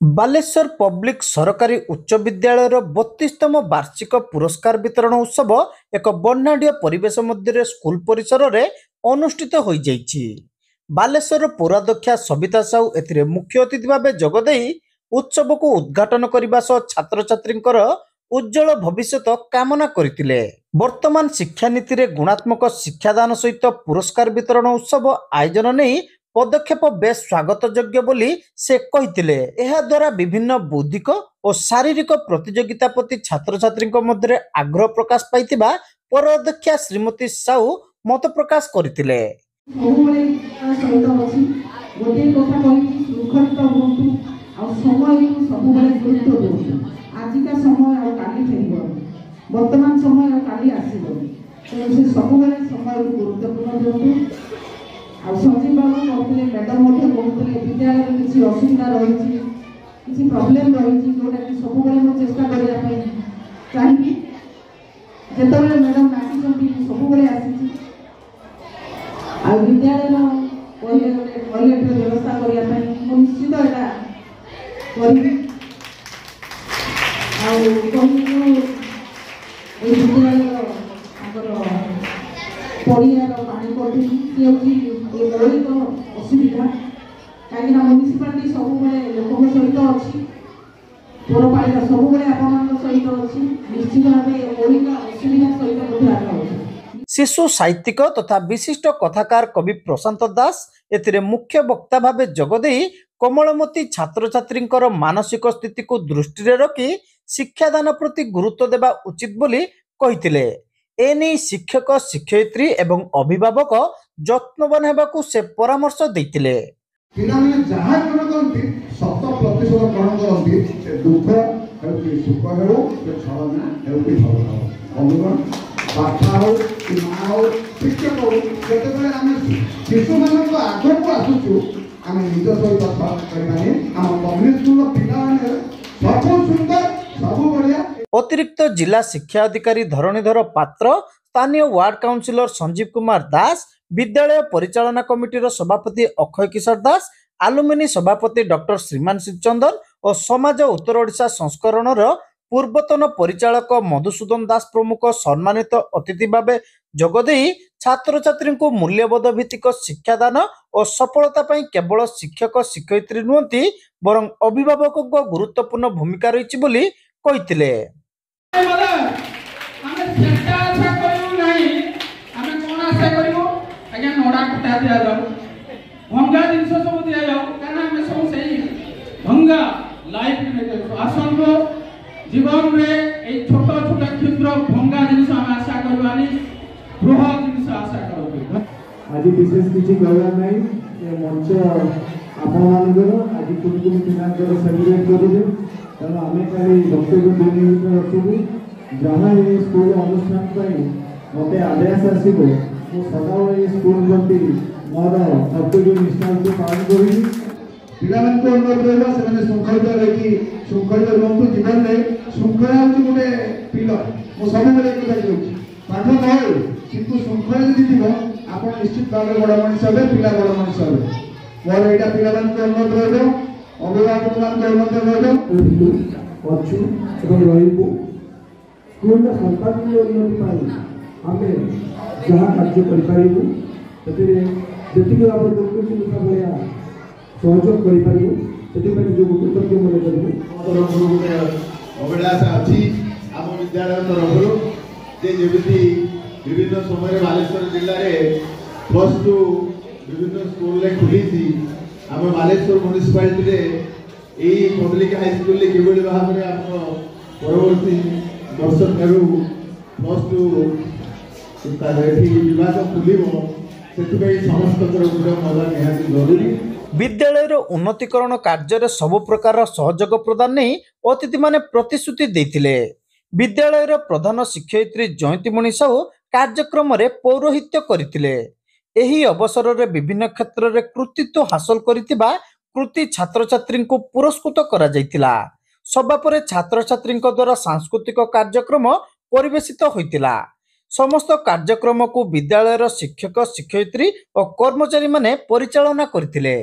Baleshwar public सरकारी उच्च विद्यालय 32तम वार्षिक पुरस्कार वितरण उत्सव एक वर्णाढ़ परिवेश मध्य स्कूल परिसर में अनुष्ठित हो जाइछि। बालेश्वर पौराध्यक्षा सविता साहू एथिरे मुख्य अतिथि भाव जोगदे उत्सव को उद्घाटन करने सह छात्र छात्री उज्जवल भविष्य कामना करथिले। वर्तमान शिक्षा नीति रे गुणात्मक शिक्षादान सहित पुरस्कार वितरण उत्सव आयोजन नहीं पदक्षेप बेस स्वागत योग्य बोली से कहिथिले। एहा द्वारा विभिन्न बौद्धिक और शारीरिक प्रतियोगिता प्रति छात्र छात्री मध्य आग्रह प्रकाश पाइथिबा पौराध्यक्षा श्रीमती साहू मत प्रकाश करथिले। आजिका समय और काली फेर वर्तमान समय और काली आसो से सब समय गुरुत्वपूर्ण दिखाँ। आ संजीव बाबू कहते मैडम कहते विद्यालय किसी असुविधा रही किसी प्रोब्लेम रही जोटा कि सब मुझे चेष्टा करने चाहिए जिते मैडम डाकी सब आसी आ विद्यालय टॉयलेट व्यवस्था करने निश्चित यहाँ करी पड़ियार पानी पड़ी मौलिक असुविधा कहीं म्यूनिसिपालिटी सब लोक सहित अच्छी पौरपालिका सब सहित अच्छी निश्चित भाव मौलिक असुविधा सहित शिशु साहित्यिक तथा विशिष्ट कथाकार कवि प्रशांत दास एथिरे मुख्य वक्ता भाव जोगदे कोमलमती छात्र छात्री मानसिक स्थिति को दृष्टि रखी शिक्षादान प्रति गुरुत्व देवा उचित बोली कहिथिले। एने शिक्षक शिक्षयित्री एवं अभिभावक जत्नवान हेबाकू से परामर्श देथिले। पिलाने जहाँ ग्रहण करती 100% ग्रहण करती से दुख हेउकी सुख हेउ से छलना हेउकी छलना अनुगण बाठा हो कि माँ हो शिक्षक हो जेतेबेले आमे शिशु मानक आगे को आसुचु आमे निज सहित बात करबानी आम पब्लिक स्कूल पिलाने सब सुंदर सब बढ़िया। अतिरिक्त जिला शिक्षा अधिकारी धरणीधर पात्र, स्थानीय वार्ड काउंसिलर संजीव कुमार दास, विद्यालय परिचालना कमिटीर सभापति अक्षय किशोर दास, आलुमिनी सभापति डॉक्टर श्रीमान शिवचंदन और समाज उत्तर ओडिशा संस्करण पूर्वतन परिचालक मधुसूदन दास प्रमुख सम्मानित अतिथि भाव जोगदे छात्र छात्री को मूल्यबोध भित्तिक शिक्षादान और सफलता पाई केवल शिक्षक शिक्षयित्री नुहति बरं अभिभावक गुरुत्वपूर्ण भूमिका रही बोली कहिथिले। भंगा जिन सब दि जाऊ कहीं सब से भंगा लाइफ आसंत जीवन में छोट छोट क्षुद्र भंगा जिन आशा करवानी बृहत जिन आशा कर आज विशेष किसी कहना नहीं मंच आपण आज कुछ पिला सेलिब्रेट करेंगे तेणु आम खाली वक्तव्य 2 मिनिट रखू जहाँ ये स्कूल अनुष्ठान पर मत आदेश आसो सदा स्कूल प्रति मोर कर्तव्य निष्ठा को पालन करी पिला अनुरोध रहा से श्रृंखलित रही श्रृंखलित रुहतु जीवन में श्रृंखला हूँ गोटे पिलर मुझे सब पाठ न कितु श्रृंखला जी थी आप निश्चित भाव बड़ मनीष हे पिला बड़ मनीष हे मोर यहाँ पिला अनुरोध रहा अभिभावक अच्छु स्कूल संपादकीय उन्नति आम जहाँ कार्य करूँ जी भाव भाया सहयोग करूँ कृतज्ञ मन करूँ अभिलाषा अच्छी आम विद्यालय तरफ विभिन्न समय बालेश्वर जिले में +2 विभिन्न स्कूल खुली आम बालेश्वर म्यूनिसिपालिटी यही पब्लिक हाईस्कूल किभली भाव में आप परवर्ती वर्ष ठारू +2 विभाग खुल समस्त मजा निहाती जरूरी। विद्यालय उन्नतीकरण कार्य सबु प्रकार सहयोग प्रदान नहीं अतिथि माने प्रतिश्रुति देथिले। विद्यालय प्रधान शिक्षयित्री जयंतीमणि साहू कार्यक्रम रे पौरोहित्य करथिले। एही अवसर रे विभिन्न क्षेत्र रे कृतित्व हासिल करितिबा कृति छात्र छात्री को पुरस्कृत करा जायतिला। सभा परे छात्र छात्री द्वारा सांस्कृतिक कार्यक्रम परिवेशित होइतिला। समस्त कार्यक्रम को विद्यालय शिक्षक शिक्षयित्री और कर्मचारी माने परिचालना करथिले।